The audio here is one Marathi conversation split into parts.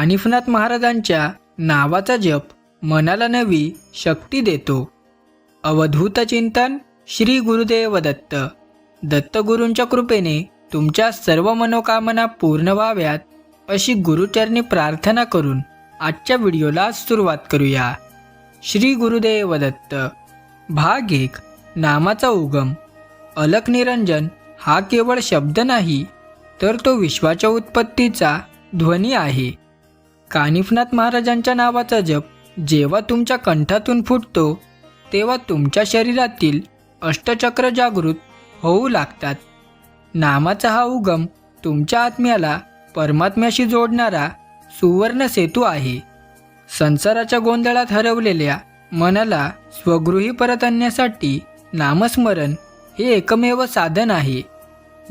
कानिफनाथ महाराजांच्या नावाचा जप मनाला नवी शक्ती देतो. अवधूत चिंतन श्री गुरुदेव दत्त. दत्तगुरूंच्या कृपेने तुमच्या सर्व मनोकामना पूर्ण व्हाव्यात अशी गुरुचरणी प्रार्थना करून आजच्या व्हिडिओला सुरुवात करूया. श्री गुरुदेव दत्त. भाग 1. नामाचा उगम. अलख निरंजन हा केवळ शब्द नाही, तर तो विश्वाच्या उत्पत्तीचा ध्वनी आहे. कानिफनाथ महाराजांच्या नावाचा जप जेव्हा तुमच्या कंठातून फुटतो, तेव्हा तुमच्या शरीरातील अष्टचक्र जागृत होऊ लागतात. नामाचा हा उगम तुमच्या आत्म्याला परमात्म्याशी जोडणारा सुवर्ण सेतू आहे. संसाराच्या गोंधळात हरवलेल्या मनाला स्वगृही परत आणण्यासाठी नामस्मरण हे एकमेव साधन आहे.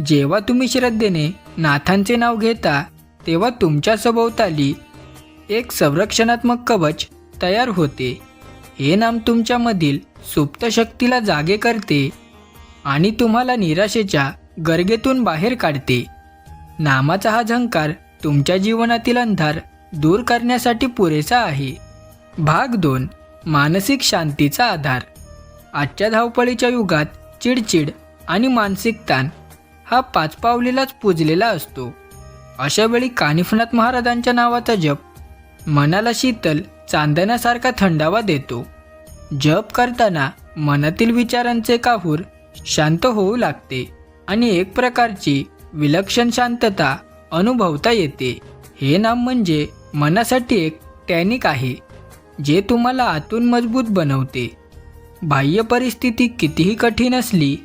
जेव्हा तुम्ही श्रद्धेने नाथांचे नाव घेता, तेव्हा तुमच्या सभोवताली एक संरक्षणात्मक कवच तयार होते. हे नाम तुमच्यामधील सुप्त शक्तीला जागे करते आणि तुम्हाला निराशेच्या गर्गेतून बाहेर काढते. नामाचा हा झंकार तुमच्या जीवनातील अंधार दूर करण्यासाठी पुरेसा आहे. भाग 2. मानसिक शांतीचा आधार. आजच्या धावपळीच्या युगात चिडचिड आणि मानसिक ताण हा पाचपावलीलाच पुजलेला असतो. अशा वेळी कानिफनाथ महाराजांच्या नावाचा जप मनाला शीतल चांदण्यासारखा थंडावा देतो. जप करताना मनातील विचारांचे काहूर शांत होऊ लागते आणि एक प्रकारची विलक्षण शांतता अनुभवता येते. हे नाम म्हणजे मनासाठी एक टॅनिक आहे, जे तुम्हाला आतून मजबूत बनवते. बाह्य परिस्थिती कितीही कठीण असली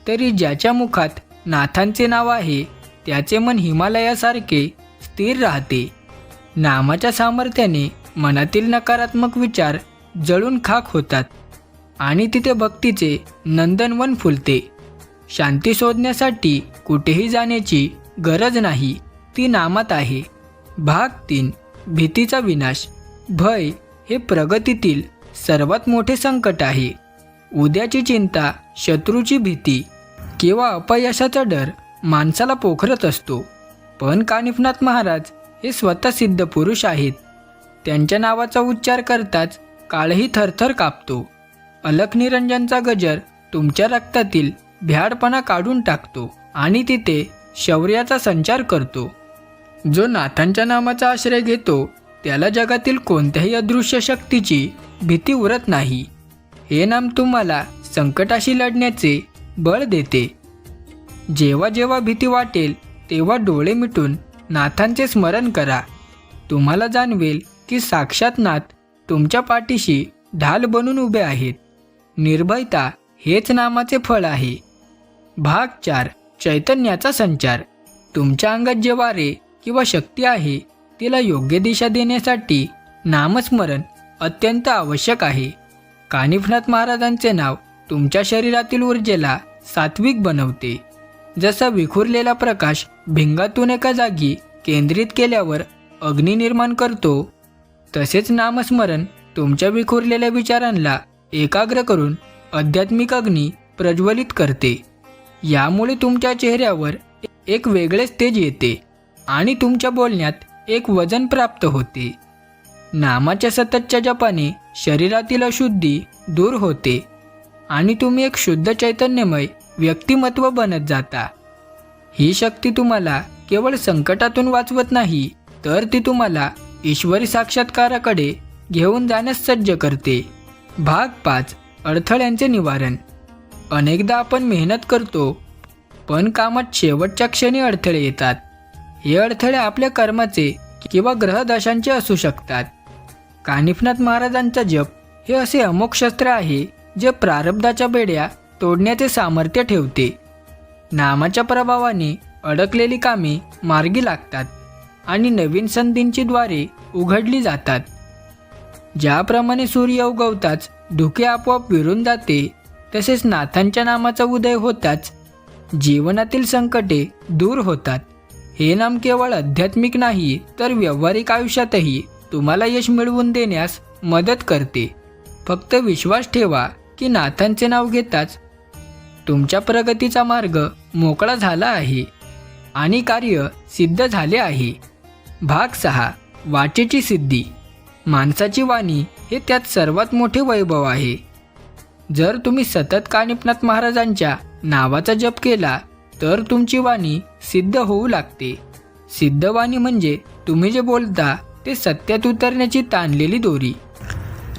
तरी ज्याच्या मुखात नाथांचे नाव आहे, त्याचे मन हिमालयासारखे स्थिर राहते. नामाच्या सामर्थ्याने मनातील नकारात्मक विचार जळून खाक होतात आणि तिथे भक्तीचे नंदनवन फुलते. शांती शोधण्यासाठी कुठेही जाण्याची गरज नाही, ती नामात आहे. भाग 3. भीतीचा विनाश. भय हे प्रगतीतील सर्वात मोठे संकट आहे. उद्याची चिंता, शत्रूची भीती किंवा अपयशाचा डर माणसाला पोखरत असतो. पण कानिफनाथ महाराज हे स्वतः सिद्ध पुरुष आहेत. त्यांच्या नावाचा उच्चार करताच काळही थरथर कापतो. अलख निरंजनचा गजर तुमच्या रक्तातील भ्याडपणा काढून टाकतो आणि तिथे शौर्याचा संचार करतो. जो नाथांच्या नामाचा आश्रय घेतो, त्याला जगातील कोणत्याही अदृश्य शक्तीची भीती उरत नाही. हे नाम तुम्हाला संकटाशी लढण्याचे बळ देते. जेव्हा जेव्हा भीती वाटेल, तेव्हा डोळे मिटून नाथांचे स्मरण करा. तुम्हाला जाणवेल की साक्षात नाथ तुमच्या पाठीशी ढाल बनून उभे आहेत. निर्भयता हेच नामाचे फळ आहे. भाग 4. चैतन्याचा संचार. तुमच्या अंगात जे वारे किंवा शक्ती आहे, तिला योग्य दिशा देण्यासाठी नामस्मरण अत्यंत आवश्यक आहे. कानिफनाथ महाराजांचे नाव तुमच्या शरीरातील ऊर्जेला सात्विक बनवते. जसा विखुरलेला प्रकाश भिंगातून एका जागी केंद्रित केल्यावर अग्नी निर्माण करतो, तसेच नामस्मरण तुमच्या विखुरलेल्या विचारांना एकाग्र करून आध्यात्मिक अग्नी प्रज्वलित करते. यामुळे तुमच्या चेहऱ्यावर एक वेगळेच तेज येते आणि तुमच्या बोलण्यात एक वजन प्राप्त होते. नामाच्या सततच्या जपाने शरीरातील अशुद्धी दूर होते आणि तुम्ही एक शुद्ध चैतन्यमय व्यक्तिमत्व बनत जाता. ही शक्ती तुम्हाला केवळ संकटातून वाचवत नाही, तर ती तुम्हाला ईश्वरी साक्षात्काराकडे घेऊन जाण्यास सज्ज करते. भाग 5. अडथळ्यांचे निवारण. अनेकदा आपण मेहनत करतो, पण कामात शेवटच्या क्षणी अडथळे येतात. हे अडथळे आपल्या कर्माचे किंवा ग्रहदशांचे असू शकतात. कानिफनाथ महाराजांचा जप हे असे अमोघ शस्त्र आहे, जे प्रारब्धाच्या बेड्या तोडण्याचे सामर्थ्य ठेवते. नामाच्या प्रभावाने अडकलेली कामे मार्गी लागतात आणि नवीन संधींची द्वारे उघडली जातात. ज्याप्रमाणे सूर्य उगवताच धुके आपोआप विरून जाते, तसेच नाथांच्या नामाचा उदय होताच जीवनातील संकटे दूर होतात. हे नाम केवळ आध्यात्मिक नाही, तर व्यावहारिक आयुष्यातही तुम्हाला यश मिळवून देण्यास मदत करते. फक्त विश्वास ठेवा की नाथांचे नाव घेताच तुमच्या प्रगतीचा मार्ग मोकळा झाला आहे आणि कार्य सिद्ध झाले आहे. भाग 6. वाचेची सिद्धी. माणसाची वाणी हे त्यात सर्वात मोठे वैभव आहे. जर तुम्ही सतत कानिफनाथ महाराजांच्या नावाचा जप केला तर तुमची वाणी सिद्ध होऊ लागते. सिद्ध वाणी म्हणजे तुम्ही जे बोलता ते सत्यात उतरण्याची ताणलेली दोरी.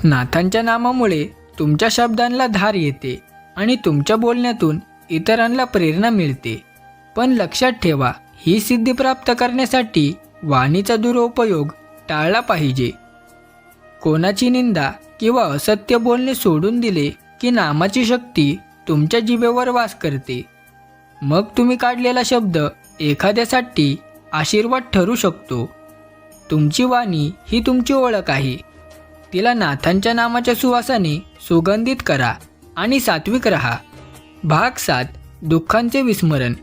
नाथांच्या नामामुळे तुमच्या शब्दांना धार येते आणि तुमच्या बोलण्यातून इतरांना प्रेरणा मिळते. पण लक्षात ठेवा, ही सिद्धी प्राप्त करण्यासाठी वाणीचा दुरुपयोग टाळला पाहिजे. कोणाची निंदा किंवा असत्य बोलणे सोडून दिले की नामाची शक्ती तुमच्या जिभेवर वास करते. मग तुम्ही काढलेला शब्द एखाद्यासाठी आशीर्वाद ठरू शकतो. तुमची वाणी ही तुमची ओळख आहे. तिला नाथांच्या नामाच्या सुवासाने सुगंधित करा आणि सात्विक राहा. भाग 7. दुःखांचे विस्मरण.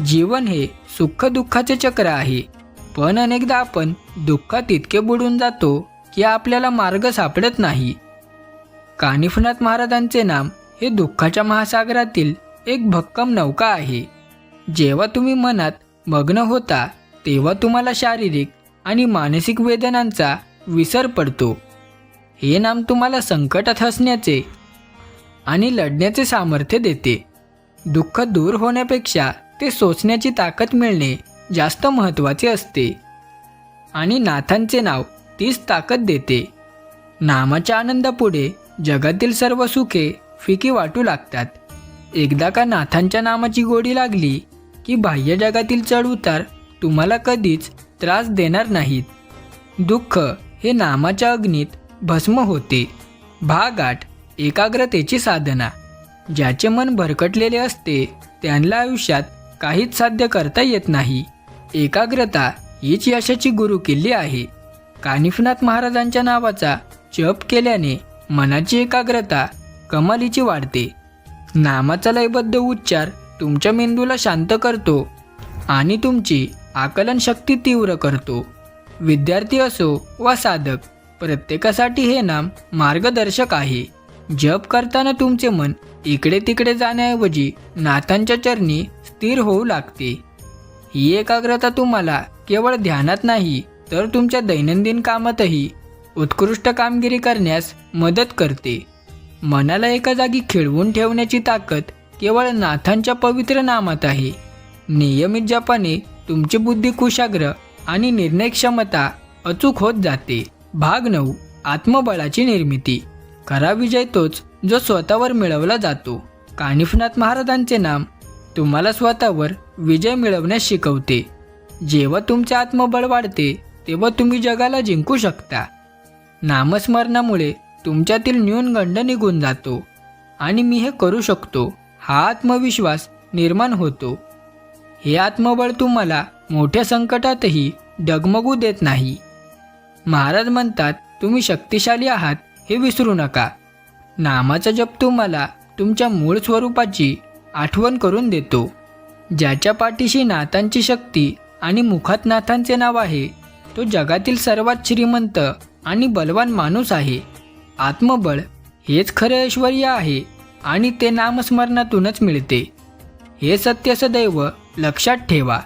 जीवन हे सुख दुःखाचे चक्र आहे, पण अनेकदा आपण दुःखात इतके बुडून जातो की आपल्याला मार्ग सापडत नाही. कानिफनाथ महाराजांचे नाम हे दुःखाच्या महासागरातील एक भक्कम नौका आहे. जेव्हा तुम्ही मनात मग्न होता तेव्हा तुम्हाला शारीरिक आणि मानसिक वेदनांचा विसर पडतो. हे नाम तुम्हाला संकटात हसण्याचे आणि लढण्याचे सामर्थ्य देते. दुःख दूर होण्यापेक्षा ते सोसण्याची ताकद मिळणे जास्त महत्त्वाचे असते आणि नाथांचे नाव तीच ताकद देते. नामाच्या आनंदापुढे जगातील सर्व सुखे फिकी वाटू लागतात. एकदा का नाथांच्या नामाची गोडी लागली की बाह्य जगातील चढउतार तुम्हाला कधीच त्रास देणार नाहीत. दुःख हे नामाच्या अग्नीत भस्म होते. भाग 8. एकाग्रतेची साधना. ज्याचे मन भरकटलेले असते त्यांना आयुष्यात काहीच साध्य करता येत नाही. एकाग्रता हीच यशाची गुरुकिल्ली आहे. कानिफनाथ महाराजांच्या नावाचा जप केल्याने मनाची एकाग्रता कमालीची वाढते. नामाचा लयबद्ध उच्चार तुमच्या मेंदूला शांत करतो आणि तुमची आकलन शक्ती तीव्र करतो. विद्यार्थी असो वा साधक, प्रत्येकासाठी हे नाम मार्गदर्शक आहे. जप करताना तुमचे मन इकडे तिकडे जाण्याऐवजी नाथांच्या चरणी स्थिर होऊ लागते. ही एकाग्रता तुम्हाला केवळ ध्यानात नाही तर तुमच्या दैनंदिन कामातही उत्कृष्ट कामगिरी करण्यास मदत करते. मनाला एका जागी खिळवून ठेवण्याची ताकद केवळ नाथांच्या पवित्र नामात आहे. नियमित जपाने तुमची बुद्धी कुशाग्र आणि निर्णय क्षमता अचूक होत जाते. भाग 9. आत्मबळाची निर्मिती. खरा विजय तोच जो स्वतःवर मिळवला जातो. कानिफनाथ महाराजांचे नाम तुम्हाला स्वतःवर विजय मिळवण्यास शिकवते. जेव्हा तुमचे आत्मबळ वाढते तेव्हा तुम्ही जगाला जिंकू शकता. नामस्मरणामुळे तुमच्यातील न्यूनगंड निघून जातो आणि मी हे करू शकतो हा आत्मविश्वास निर्माण होतो. हे आत्मबळ तुम्हाला मोठ्या संकटातही डगमगू देत नाही. महाराज म्हणतात, तुम्ही शक्तिशाली आहात हे विसरू नका. नामाचा जप तुम्हाला तुमच्या मूळ स्वरूपाची आठवण करून देतो. ज्याच्या पाठीशी नाथांची शक्ती आणि मुखात नाथांचे नाव आहे तो जगातील सर्वात श्रीमंत आणि बलवान माणूस आहे. आत्मबळ हेच खरे ऐश्वर्य आहे आणि ते नामस्मरणातूनच मिळते. हे सत्य सदैव लक्षात ठेवा.